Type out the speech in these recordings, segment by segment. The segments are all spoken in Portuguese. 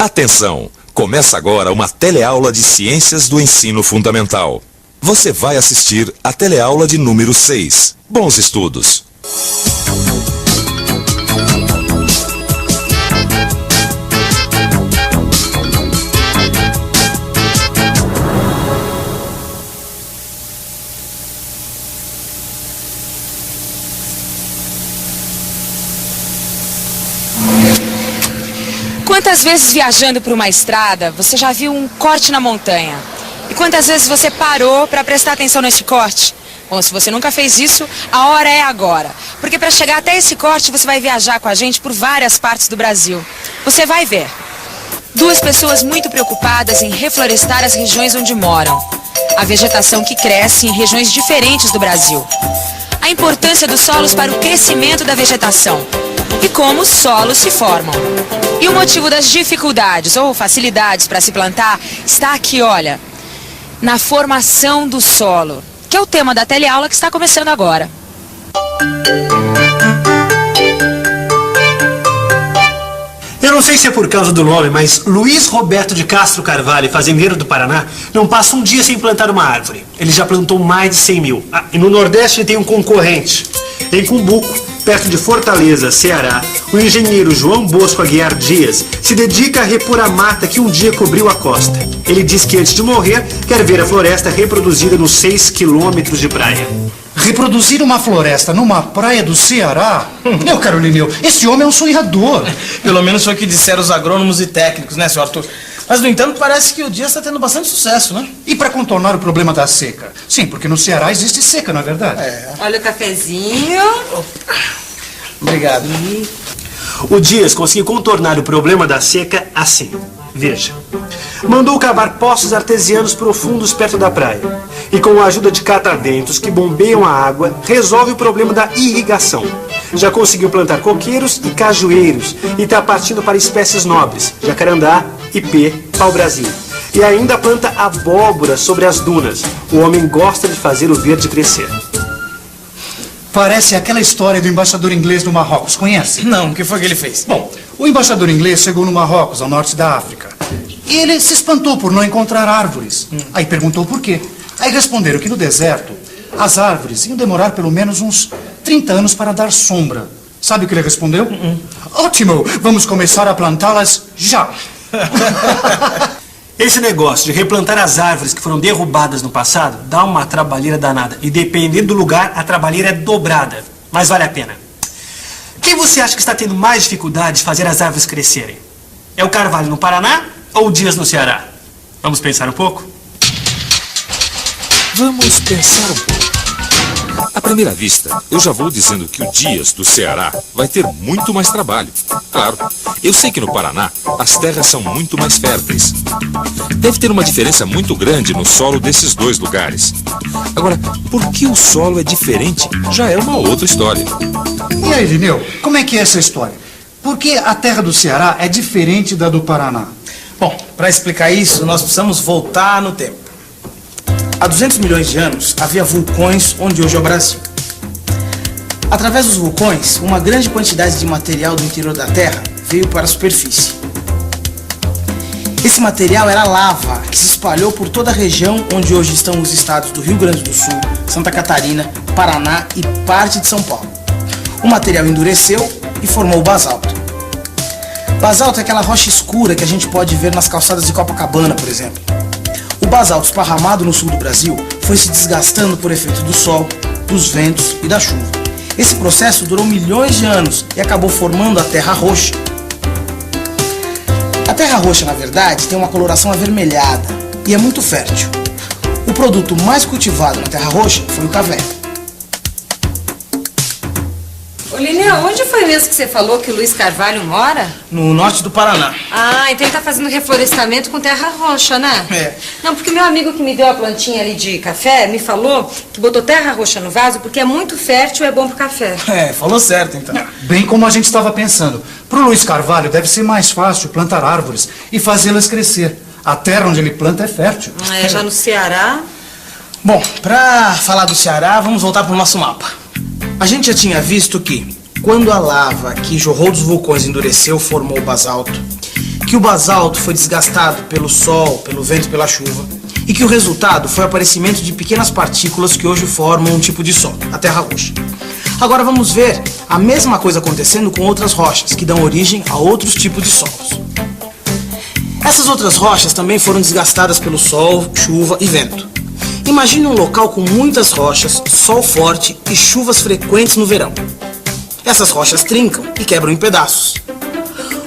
Atenção! Começa agora uma teleaula de Ciências do Ensino Fundamental. Você vai assistir a teleaula de número 6. Bons estudos! Quantas vezes viajando por uma estrada, você já viu um corte na montanha? E quantas vezes você parou para prestar atenção neste corte? Bom, se você nunca fez isso, a hora é agora. Porque para chegar até esse corte, você vai viajar com a gente por várias partes do Brasil. Você vai ver. Duas pessoas muito preocupadas em reflorestar as regiões onde moram. A vegetação que cresce em regiões diferentes do Brasil. A importância dos solos para o crescimento da vegetação. E como os solos se formam. E o motivo das dificuldades ou facilidades para se plantar está aqui, olha, na formação do solo, que é o tema da teleaula que está começando agora. Eu não sei se é por causa do nome, mas Luiz Roberto de Castro Carvalho, fazendeiro do Paraná, não passa um dia sem plantar uma árvore. Ele já plantou mais de 100 mil. E no Nordeste ele tem um concorrente. Em Cumbuco, perto de Fortaleza, Ceará, o engenheiro João Bosco Aguiar Dias se dedica a repor a mata que um dia cobriu a costa. Ele diz que antes de morrer, quer ver a floresta reproduzida nos 6 quilômetros de praia. Reproduzir uma floresta numa praia do Ceará? Meu caro Lineu, esse homem é um sonhador. Pelo menos foi o que disseram os agrônomos e técnicos, né, senhor Arthur? Mas, no entanto, parece que o Dias está tendo bastante sucesso, né? E para contornar o problema da seca? Sim, porque no Ceará existe seca, não é verdade? Olha o cafezinho. Obrigado. O Dias conseguiu contornar o problema da seca assim. Veja. Mandou cavar poços artesianos profundos perto da praia. E com a ajuda de cataventos que bombeiam a água, resolve o problema da irrigação. Já conseguiu plantar coqueiros e cajueiros e está partindo para espécies nobres, jacarandá, ipê, pau-brasil. E ainda planta abóbora sobre as dunas. O homem gosta de fazer o verde crescer. Parece aquela história do embaixador inglês no Marrocos, conhece? Não, o que foi que ele fez? Bom, o embaixador inglês chegou no Marrocos, ao norte da África. E ele se espantou por não encontrar árvores. Aí perguntou por quê. Aí responderam que no deserto, as árvores iam demorar pelo menos uns 30 anos para dar sombra. Sabe o que ele respondeu? Ótimo, vamos começar a plantá-las já. Esse negócio de replantar as árvores que foram derrubadas no passado dá uma trabalheira danada. E dependendo do lugar, a trabalheira é dobrada. Mas vale a pena. Quem você acha que está tendo mais dificuldade de fazer as árvores crescerem? É o Carvalho no Paraná ou o Dias no Ceará? Vamos pensar um pouco? Vamos pensar um pouco. À primeira vista, eu já vou dizendo que o Dias do Ceará vai ter muito mais trabalho. Claro, eu sei que no Paraná as terras são muito mais férteis. Deve ter uma diferença muito grande no solo desses dois lugares. Agora, por que o solo é diferente já é uma outra história. E aí, Lineu, como é que é essa história? Por que a terra do Ceará é diferente da do Paraná? Bom, para explicar isso, nós precisamos voltar no tempo. Há 200 milhões de anos, havia vulcões onde hoje é o Brasil. Através dos vulcões, uma grande quantidade de material do interior da Terra veio para a superfície. Esse material era lava, que se espalhou por toda a região onde hoje estão os estados do Rio Grande do Sul, Santa Catarina, Paraná e parte de São Paulo. O material endureceu e formou o basalto. Basalto é aquela rocha escura que a gente pode ver nas calçadas de Copacabana, por exemplo. O basalto esparramado no sul do Brasil foi se desgastando por efeito do sol, dos ventos e da chuva. Esse processo durou milhões de anos e acabou formando a terra roxa. A terra roxa, na verdade, tem uma coloração avermelhada e é muito fértil. O produto mais cultivado na terra roxa foi o café. Ô, Lineu, onde foi mesmo que você falou que o Luiz Carvalho mora? No norte do Paraná. Ah, então ele tá fazendo reflorestamento com terra roxa, né? É. Não, porque meu amigo que me deu a plantinha ali de café me falou que botou terra roxa no vaso porque é muito fértil e é bom pro café. Falou certo então. Bem como a gente estava pensando. Para o Luiz Carvalho deve ser mais fácil plantar árvores e fazê-las crescer. A terra onde ele planta é fértil. Já no Ceará... Bom, para falar do Ceará, vamos voltar pro nosso mapa. A gente já tinha visto que, quando a lava que jorrou dos vulcões endureceu, formou o basalto, que o basalto foi desgastado pelo sol, pelo vento e pela chuva, e que o resultado foi o aparecimento de pequenas partículas que hoje formam um tipo de solo, a terra roxa. Agora vamos ver a mesma coisa acontecendo com outras rochas, que dão origem a outros tipos de solos. Essas outras rochas também foram desgastadas pelo sol, chuva e vento. Imagine um local com muitas rochas, sol forte e chuvas frequentes no verão. Essas rochas trincam e quebram em pedaços.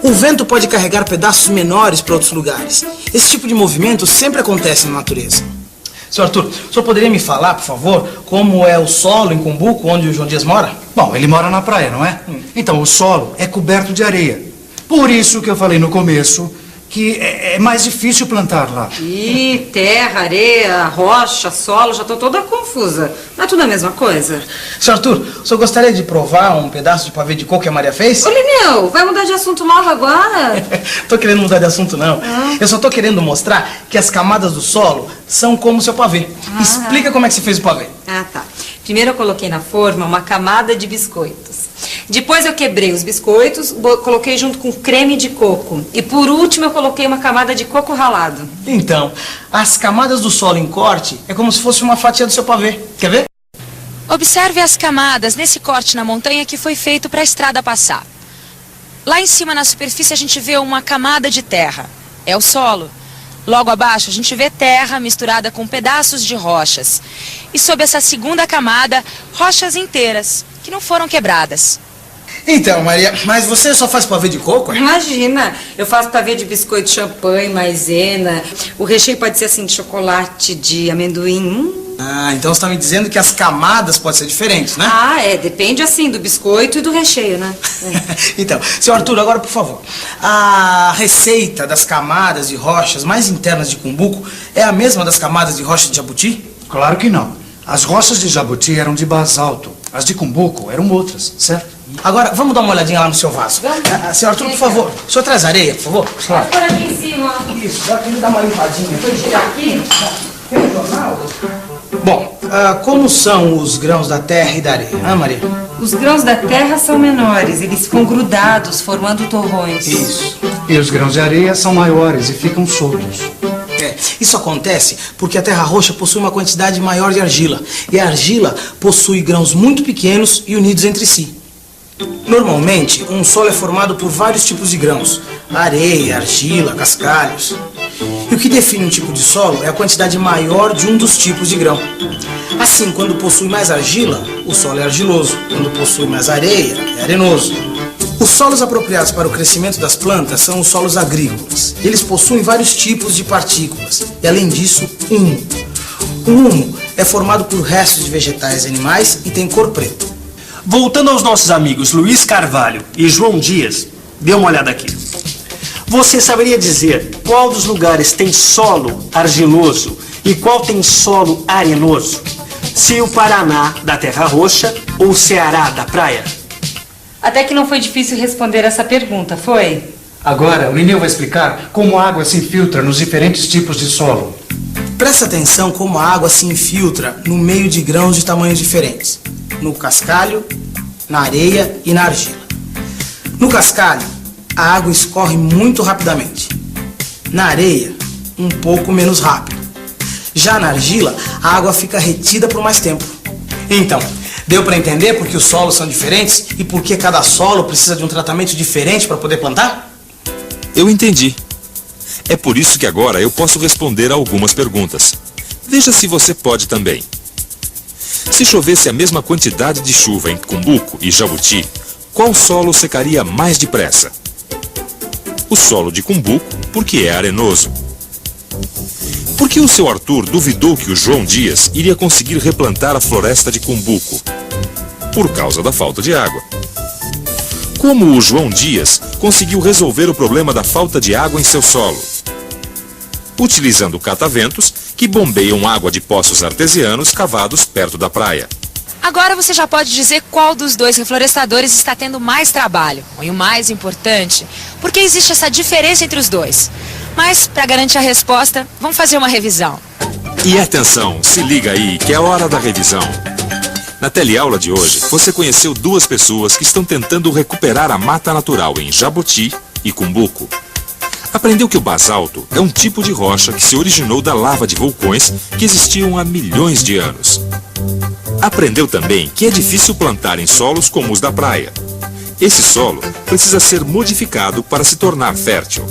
O vento pode carregar pedaços menores para outros lugares. Esse tipo de movimento sempre acontece na natureza. Sr. Arthur, o senhor poderia me falar, por favor, como é o solo em Cumbuco, onde o João Dias mora? Bom, ele mora na praia, não é? Então, o solo é coberto de areia. Por isso que eu falei no começo que é mais difícil plantar lá. Ih, terra, areia, rocha, solo, já tô toda confusa. Não é tudo a mesma coisa? Sr. Arthur, o senhor gostaria de provar um pedaço de pavê de coco que a Maria fez? Ô, Lineu, vai mudar de assunto logo agora? Tô querendo mudar de assunto, não. Eu só tô querendo mostrar que as camadas do solo são como o seu pavê. Explica como é que você fez o pavê. Ah, tá. Primeiro eu coloquei na forma uma camada de biscoitos. Depois eu quebrei os biscoitos, coloquei junto com creme de coco. E por último eu coloquei uma camada de coco ralado. Então, as camadas do solo em corte é como se fosse uma fatia do seu pavê. Quer ver? Observe as camadas nesse corte na montanha que foi feito para a estrada passar. Lá em cima na superfície a gente vê uma camada de terra. É o solo. Logo abaixo a gente vê terra misturada com pedaços de rochas. E sob essa segunda camada, rochas inteiras, que não foram quebradas. Então, Maria, mas você só faz pavê de coco? É? Imagina, eu faço pavê de biscoito, champanhe, maisena. O recheio pode ser assim de chocolate, de amendoim. Ah, então você está me dizendo que as camadas podem ser diferentes, né? Ah, depende assim do biscoito e do recheio, né? Então, senhor Arthur, agora por favor, a receita das camadas de rochas mais internas de Cumbuco é a mesma das camadas de rocha de Jabuti? Claro que não. As rochas de Jabuti eram de basalto. As de Cumbuco eram outras, certo? Agora, vamos dar uma olhadinha lá no seu vaso. Senhor Arthur, por favor, o senhor traz areia, por favor? Claro. Por aqui em cima. Isso, dá pra ele dar uma limpadinha. Vou tirar aqui. Tem um jornal? Bom, como são os grãos da terra e da areia, Maria? Os grãos da terra são menores, eles ficam grudados, formando torrões. Isso. E os grãos de areia são maiores e ficam soltos. Isso acontece porque a terra roxa possui uma quantidade maior de argila. E a argila possui grãos muito pequenos e unidos entre si. Normalmente, um solo é formado por vários tipos de grãos. Areia, argila, cascalhos. E o que define um tipo de solo é a quantidade maior de um dos tipos de grão. Assim, quando possui mais argila, o solo é argiloso. Quando possui mais areia, é arenoso. Os solos apropriados para o crescimento das plantas são os solos agrícolas. Eles possuem vários tipos de partículas e, além disso, humo. O humo é formado por restos de vegetais e animais e tem cor preta. Voltando aos nossos amigos Luiz Carvalho e João Dias, dê uma olhada aqui. Você saberia dizer qual dos lugares tem solo argiloso e qual tem solo arenoso? Se o Paraná da Terra Roxa ou o Ceará da praia? Até que não foi difícil responder essa pergunta, foi? Agora, o Lineu vai explicar como a água se infiltra nos diferentes tipos de solo. Presta atenção como a água se infiltra no meio de grãos de tamanhos diferentes. No cascalho, na areia e na argila. No cascalho, a água escorre muito rapidamente. Na areia, um pouco menos rápido. Já na argila, a água fica retida por mais tempo. Então, deu para entender por que os solos são diferentes e por que cada solo precisa de um tratamento diferente para poder plantar? Eu entendi. É por isso que agora eu posso responder a algumas perguntas. Veja se você pode também. Se chovesse a mesma quantidade de chuva em Cumbuco e Jabuti, qual solo secaria mais depressa? O solo de Cumbuco, porque é arenoso. Por que o seu Arthur duvidou que o João Dias iria conseguir replantar a floresta de Cumbuco? Por causa da falta de água. Como o João Dias conseguiu resolver o problema da falta de água em seu solo? Utilizando cataventos que bombeiam água de poços artesianos cavados perto da praia. Agora você já pode dizer qual dos dois reflorestadores está tendo mais trabalho. E o mais importante, por que existe essa diferença entre os dois? Mas, para garantir a resposta, vamos fazer uma revisão. E atenção, se liga aí que é a hora da revisão. Na teleaula de hoje, você conheceu duas pessoas que estão tentando recuperar a mata natural em Jabuti e Cumbuco. Aprendeu que o basalto é um tipo de rocha que se originou da lava de vulcões que existiam há milhões de anos. Aprendeu também que é difícil plantar em solos como os da praia. Esse solo precisa ser modificado para se tornar fértil.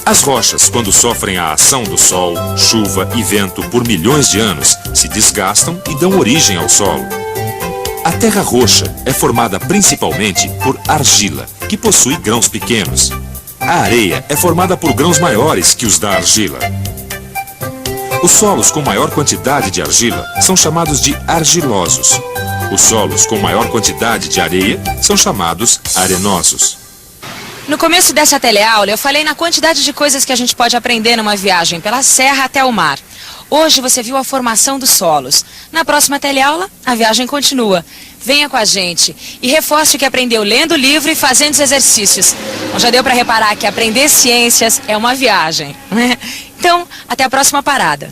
As rochas, quando sofrem a ação do sol, chuva e vento por milhões de anos, se desgastam e dão origem ao solo. A terra roxa é formada principalmente por argila, que possui grãos pequenos. A areia é formada por grãos maiores que os da argila. Os solos com maior quantidade de argila são chamados de argilosos. Os solos com maior quantidade de areia são chamados arenosos. No começo dessa teleaula, eu falei na quantidade de coisas que a gente pode aprender numa viagem pela serra até o mar. Hoje você viu a formação dos solos. Na próxima teleaula, a viagem continua. Venha com a gente e reforce o que aprendeu lendo o livro e fazendo os exercícios. Bom, já deu para reparar que aprender ciências é uma viagem, né? Então, até a próxima parada.